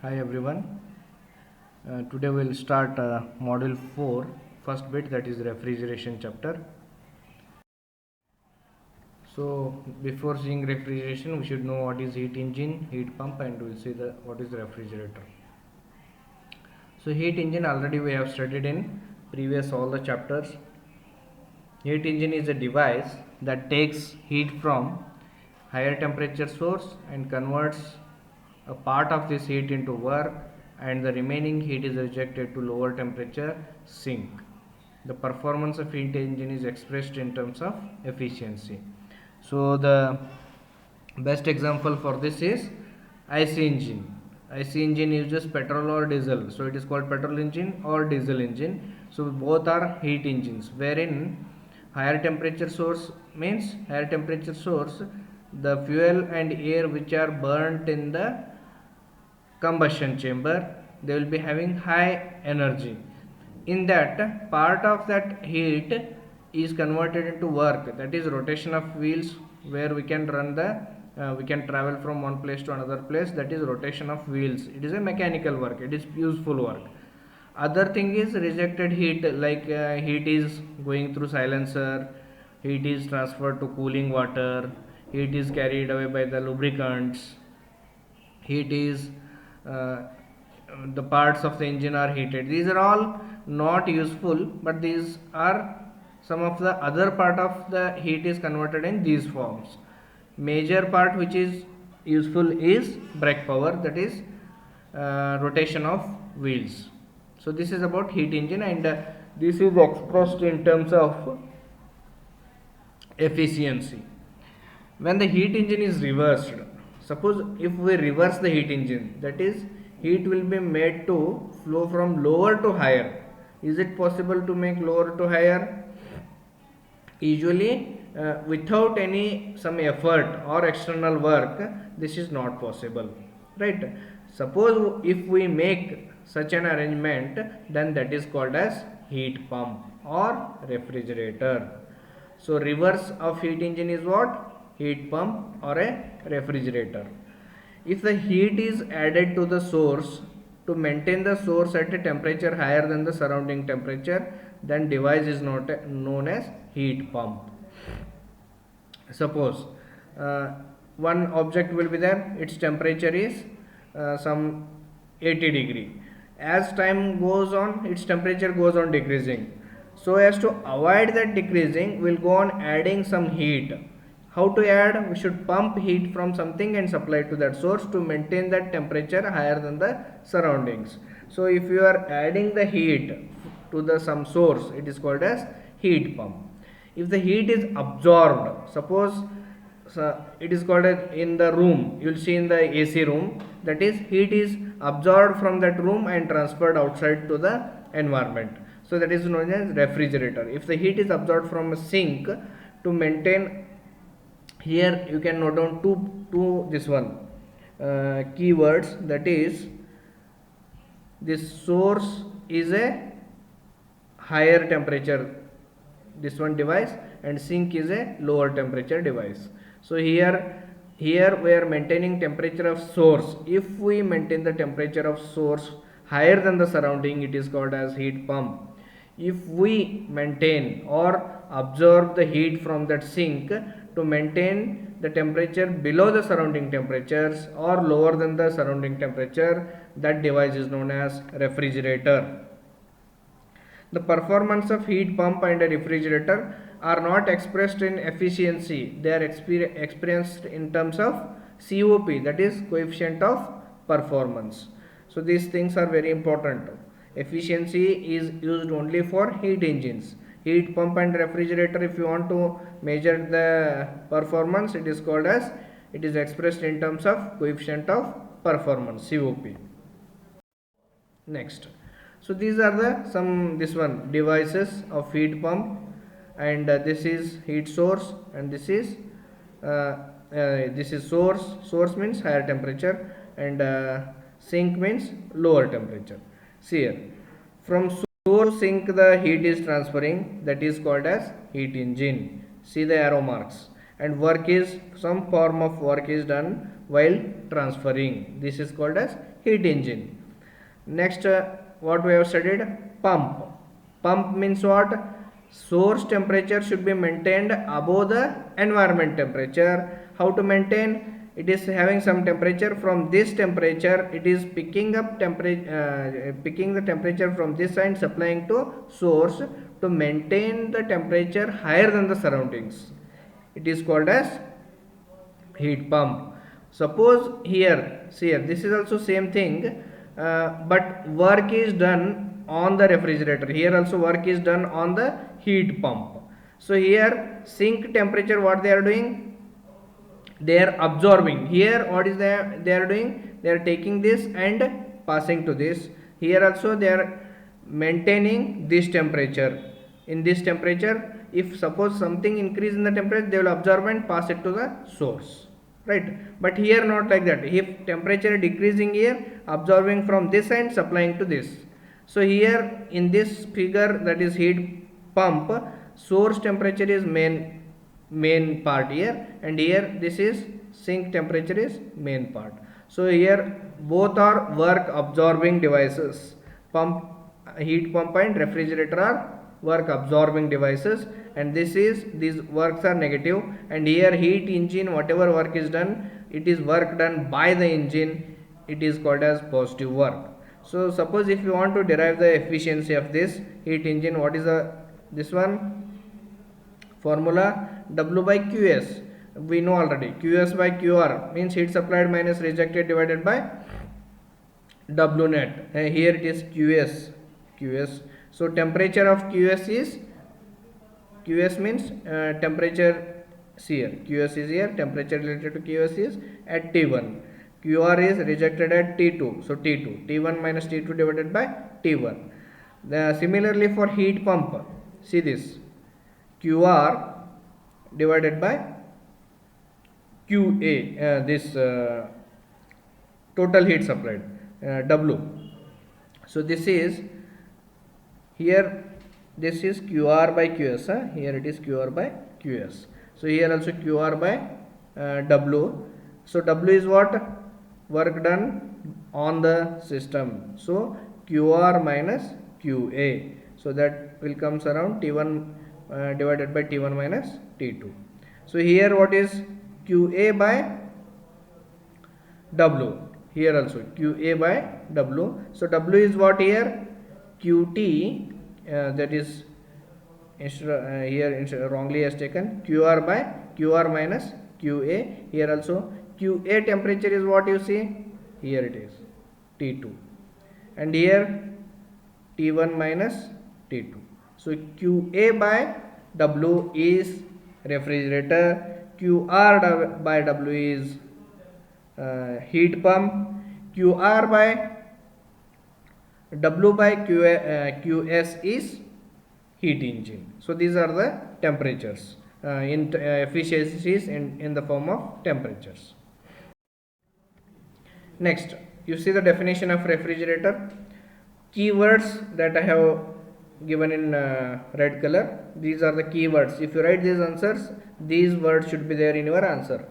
Hi everyone. Today we'll start module 4, first bit, that is refrigeration chapter. So before seeing refrigeration, we should know what is heat engine, heat pump, and we'll see what is refrigerator. So heat engine already we have studied in previous all the chapters. Heat engine is a device that takes heat from higher temperature source and converts a part of this heat into work, and the remaining heat is rejected to lower temperature sink. The performance of heat engine is expressed in terms of efficiency. So the best example for this is IC engine. IC engine uses petrol or diesel, so it is called petrol engine or diesel engine. So both are heat engines, wherein higher temperature source means higher temperature source, the fuel and air which are burnt in the combustion chamber, they will be having high energy. In that, part of that heat is converted into work, that is rotation of wheels, where we can run the we can travel from one place to another place, that is rotation of wheels. It is a mechanical work, it is useful work. Other thing is rejected heat, like heat is going through silencer, heat is transferred to cooling water, heat is carried away by the lubricants, heat is uh, the parts of the engine are heated. These are all not useful, but these are some of the other part of the heat is converted in these forms. Major part which is useful is brake power, that is rotation of wheels. So this is about heat engine, and this is expressed in terms of efficiency. When the heat engine is reversed, suppose if we reverse the heat engine, that is heat will be made to flow from lower to higher. Is it possible to make lower to higher? Usually without any some effort or external work, this is not possible, right? Suppose if we make such an arrangement, then that is called as heat pump or refrigerator. So reverse of heat engine is what? Heat pump or a refrigerator. If the heat is added to the source to maintain the source at a temperature higher than the surrounding temperature, then device is not known as heat pump. Suppose one object will be there, its temperature is some 80 degree. As time goes on, its temperature goes on decreasing. So as to avoid that decreasing, we'll go on adding some heat. How to add? We should pump heat from something and supply to that source to maintain that temperature higher than the surroundings. So if you are adding the heat to the some source, it is called as heat pump. If the heat is absorbed, suppose it is called in the room, you will see in the AC room, that is heat is absorbed from that room and transferred outside to the environment. So that is known as refrigerator. If the heat is absorbed from a sink, to maintain, here you can note down two this one keywords, that is this source is a higher temperature, this one device, and sink is a lower temperature device. So here we are maintaining temperature of source. If we maintain the temperature of source higher than the surrounding, it is called as heat pump. If we maintain or absorb the heat from that sink to maintain the temperature below the surrounding temperatures or lower than the surrounding temperature, that device is known as refrigerator. The performance of heat pump and a refrigerator are not expressed in efficiency, they are experienced in terms of COP, that is coefficient of performance. So these things are very important. Efficiency is used only for heat engines. Heat pump and refrigerator, if you want to measure the performance, it is called as, it is expressed in terms of coefficient of performance, COP. Next, so these are the some this one devices of heat pump, and this is heat source, and this is source means higher temperature, and sink means lower temperature. See here, from source to sink the heat is transferring, that is called as heat engine. See the arrow marks. and work is, some form of work is done while transferring. This is called as heat engine. Next, what we have studied, pump. Pump means what? Source temperature should be maintained above the environment temperature. How to maintain? It is having some temperature. From this temperature, it is picking up picking the temperature from this side, supplying to source to maintain the temperature higher than the surroundings. It is called as heat pump. Suppose here, see here, this is also same thing, but work is done on the refrigerator. Here also work is done on the heat pump. So here sink temperature, what they are doing? They are absorbing. Here what is they are doing? They are taking this and passing to this. Here also they are maintaining this temperature. In this temperature, if suppose something increase in the temperature, they will absorb and pass it to the source, right? But here not like that. If temperature decreasing here, absorbing from this end, supplying to this. So here in this figure, that is heat pump, source temperature is main part here, and here this is sink temperature is main part. So here both are work absorbing devices. Pump, heat pump and refrigerator are work absorbing devices, and these works are negative. And here heat engine, whatever work is done, it is work done by the engine, it is called as positive work. So suppose if you want to derive the efficiency of this heat engine, what is this one? Formula W by Qs, we know already. Qs by Qr means heat supplied minus rejected divided by W net. Here it is Qs. So temperature of Qs means temperature. See here, Qs is here, temperature related to Qs is at T1. Qr is rejected at T2, so T2. T1 minus T2 divided by T1. Similarly for heat pump, see this, Qr divided by Qa, this total heat supplied, W. So this is here, this is Qr by Qs, here it is Qr by Qs. So here also Qr by W. So W is what? Work done on the system. So Qr minus Qa. So that will comes around T1 divided by T1 minus T2. So here what is Qa by W? Here also Qa by W. So W is what here? Qt, that is here wrongly has taken Qr by Qr minus Qa. Here also Qa temperature is what you see? Here it is T2, and here T1 minus T2. So Qa by W is refrigerator, Qr by W is heat pump, Qr by W by Qs is heat engine. So these are the temperatures, in efficiencies in the form of temperatures. Next, you see the definition of refrigerator. Keywords that I have given in red color, these are the keywords. If you write these answers, these words should be there in your answer.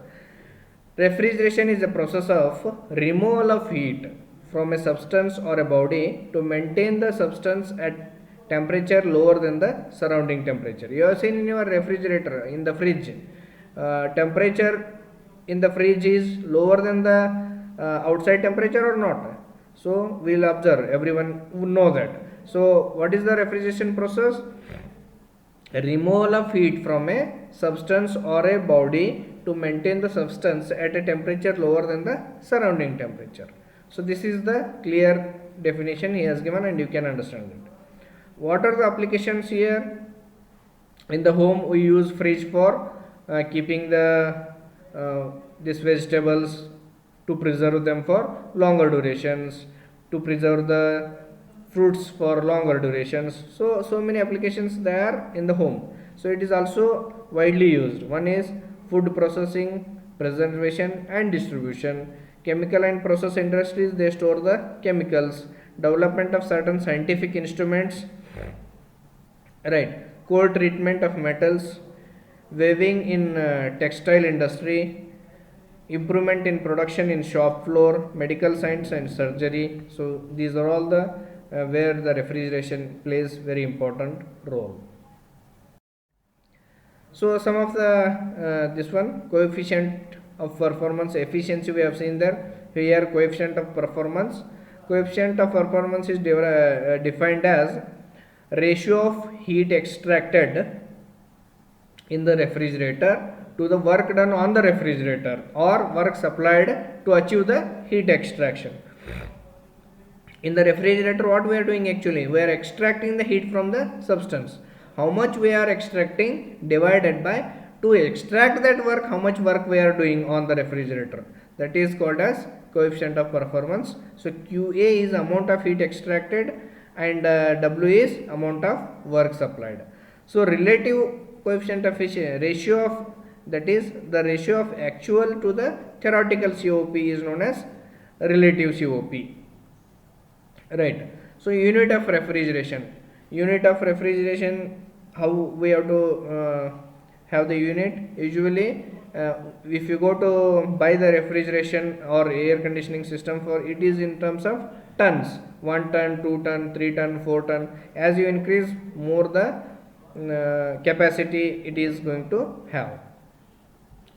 Refrigeration is a process of removal of heat from a substance or a body to maintain the substance at temperature lower than the surrounding temperature. You have seen in your refrigerator, in the fridge, temperature in the fridge is lower than the outside temperature or not? So we will observe, everyone would know that. So what is the refrigeration process? Removal of heat from a substance or a body to maintain the substance at a temperature lower than the surrounding temperature. So this is the clear definition he has given, and you can understand it. What are the applications here? In the home we use fridge for keeping the these vegetables, to preserve them for longer durations, to preserve the fruits for longer durations. So many applications there in the home. So it is also widely used. One is food processing, preservation and distribution. Chemical and process industries, they store the chemicals. Development of certain scientific instruments, right? Cold treatment of metals, weaving in textile industry, improvement in production in shop floor, medical science and surgery. So these are all the where the refrigeration plays very important role. So some of the this one coefficient of performance efficiency we have seen there. Here coefficient of performance. Coefficient of performance is defined as ratio of heat extracted in the refrigerator to the work done on the refrigerator or work supplied to achieve the heat extraction. In the refrigerator, what we are doing actually? We are extracting the heat from the substance. How much we are extracting divided by, to extract that work, how much work we are doing on the refrigerator. That is called as coefficient of performance. So QA is amount of heat extracted and W is amount of work supplied. So relative coefficient of ratio of, that is the ratio of actual to the theoretical COP is known as relative COP. Right. So unit of refrigeration. Unit of refrigeration, how we have to have the unit? Usually if you go to buy the refrigeration or air conditioning system, for it is in terms of tons, 1 ton, 2 ton, 3 ton, 4 ton. As you increase more the capacity it is going to have.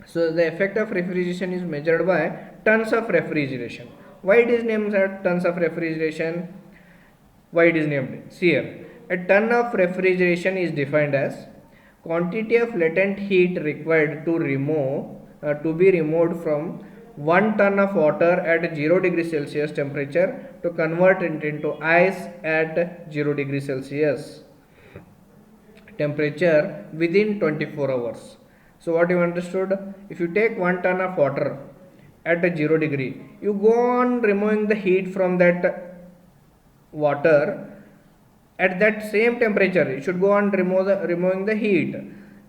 So the effect of refrigeration is measured by tons of refrigeration. Why it is named as tons of refrigeration? Why it is named? See here, a ton of refrigeration is defined as quantity of latent heat required to be removed from 1 ton of water at 0 degree Celsius temperature to convert it into ice at 0 degree Celsius temperature within 24 hours. So what you understood? If you take 1 ton of water at a 0 degree, you go on removing the heat from that water at that same temperature. You should go on removing the heat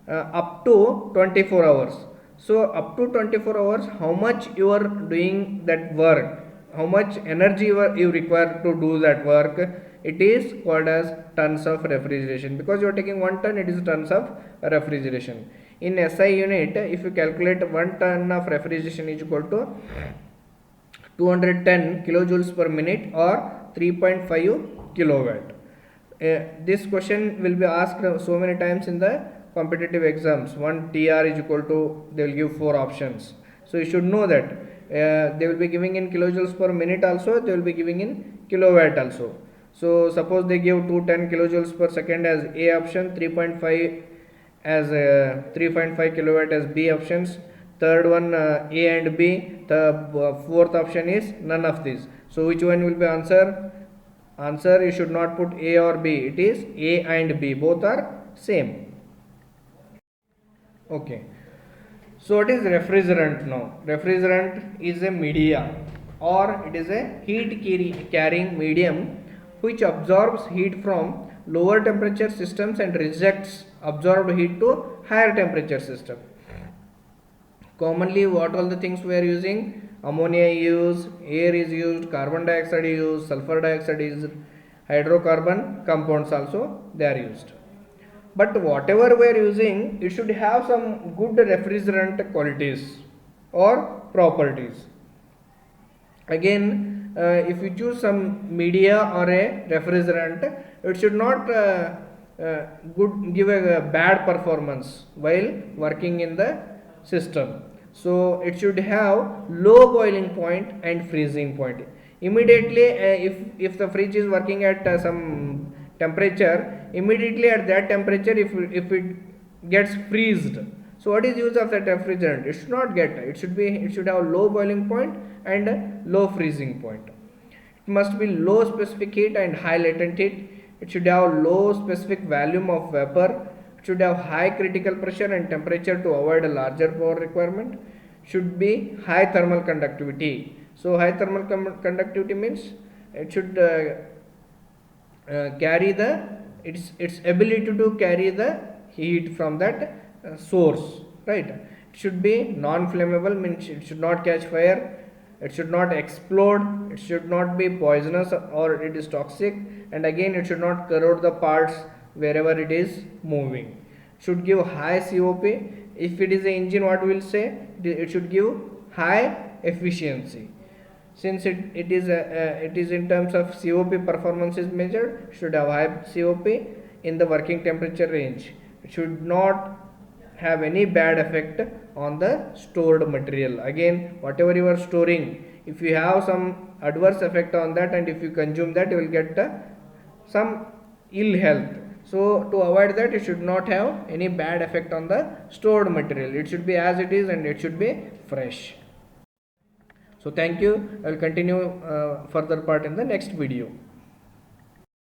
up to 24 hours. So up to 24 hours, how much you are doing that work, how much energy you require to do that work, it is called as tons of refrigeration. Because you are taking 1 ton, it is tons of refrigeration. In SI unit, if you calculate 1 ton of refrigeration is equal to 210 kilojoules per minute or 3.5 kilowatt. This question will be asked so many times in the competitive exams. One TR is equal to, they will give 4 options. So you should know that they will be giving in kilojoules per minute also, they will be giving in kilowatt also. So suppose they give 210 kilojoules per second as A option, 3.5 as 3.5 kilowatt as B options, third one A and B, the fourth option is none of these. So which one will be answer? Answer, you should not put A or B, it is A and B, both are same. Okay. So what is refrigerant now? Refrigerant is a media or it is a heat carrying medium which absorbs heat from lower temperature systems and rejects absorbed heat to higher temperature system. Commonly what all the things we are using? Ammonia is used, air is used, carbon dioxide is used, sulfur dioxide is used, hydrocarbon compounds also they are used. But whatever we are using, it should have some good refrigerant qualities or properties. Again, if you choose some media or a refrigerant, it should not give a bad performance while working in the system. So it should have low boiling point and freezing point. Immediately if the fridge is working at some temperature, immediately at that temperature if it gets freezed, so what is use of that refrigerant? It should not get, it should have low boiling point and low freezing point. It must be low specific heat and high latent heat. It should have low specific volume of vapor. It should have high critical pressure and temperature to avoid a larger power requirement. Should be high thermal conductivity. So high thermal conductivity means it should carry its ability to carry the heat from that source, right? It should be non-flammable, means it should not catch fire, it should not explode, it should not be poisonous or it is toxic, and again it should not corrode the parts wherever it is moving. should give high COP. If it is an engine, what we will say, it should give high efficiency. Since it is in terms of COP performance is measured, should have high COP in the working temperature range. It should not have any bad effect on the stored material. Again, whatever you are storing, if you have some adverse effect on that and if you consume that, you will get some ill health. So to avoid that, it should not have any bad effect on the stored material. It should be as it is and it should be fresh. So thank you. I will continue further part in the next video.